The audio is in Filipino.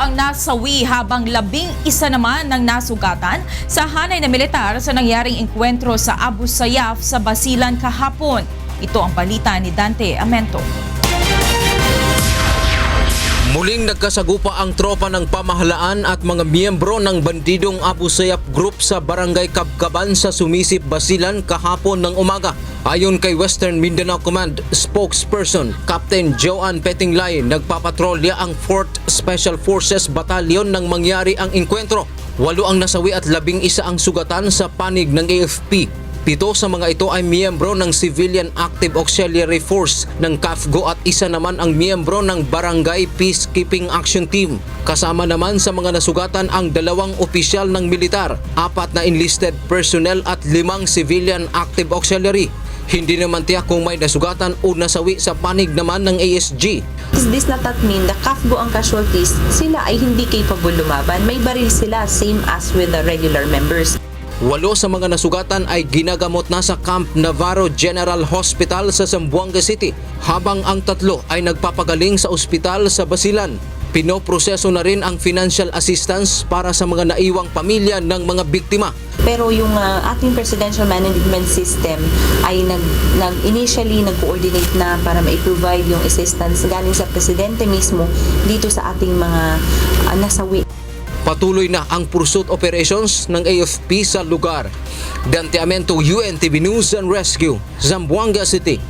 ang nasawi habang 11 naman ng nasugatan sa hanay na militar sa nangyaring engkwentro sa Abu Sayyaf sa Basilan kahapon. Ito ang balita ni Dante Amento. Muling nagkasagupa ang tropa ng pamahalaan at mga miyembro ng bandidong Abu Sayyaf Group sa Barangay Kabkaban sa Sumisip, Basilan kahapon ng umaga. Ayon kay Western Mindanao Command spokesperson Captain Joan Petinglay, nagpapatrolya ang 4th Special Forces Battalion nang mangyari ang engkwentro. 8 ang nasawi at 11 ang sugatan sa panig ng AFP. 7 sa mga ito ay miyembro ng Civilian Active Auxiliary Force ng CAFGO at isa naman ang miyembro ng Barangay Peacekeeping Action Team. Kasama naman sa mga nasugatan ang 2 opisyal ng militar, 4 na enlisted personnel at 5 Civilian Active Auxiliary. Hindi naman tiyak kung may nasugatan o nasawi sa panig naman ng ASG. Is this not that mean the CAFGO ang casualties, sila ay hindi capable lumaban? May baril sila, same as with the regular members. 8 sa mga nasugatan ay ginagamot na sa Camp Navarro General Hospital sa Zamboanga City, habang ang 3 ay nagpapagaling sa ospital sa Basilan. Pinoproseso na rin ang financial assistance para sa mga naiwang pamilya ng mga biktima. Pero yung ating presidential management system ay initially nag-coordinate na para ma-provide yung assistance galing sa presidente mismo dito sa ating mga nasawi. Patuloy na ang pursuit operations ng AFP sa lugar. Dante Amento, UNTV News and Rescue, Zamboanga City.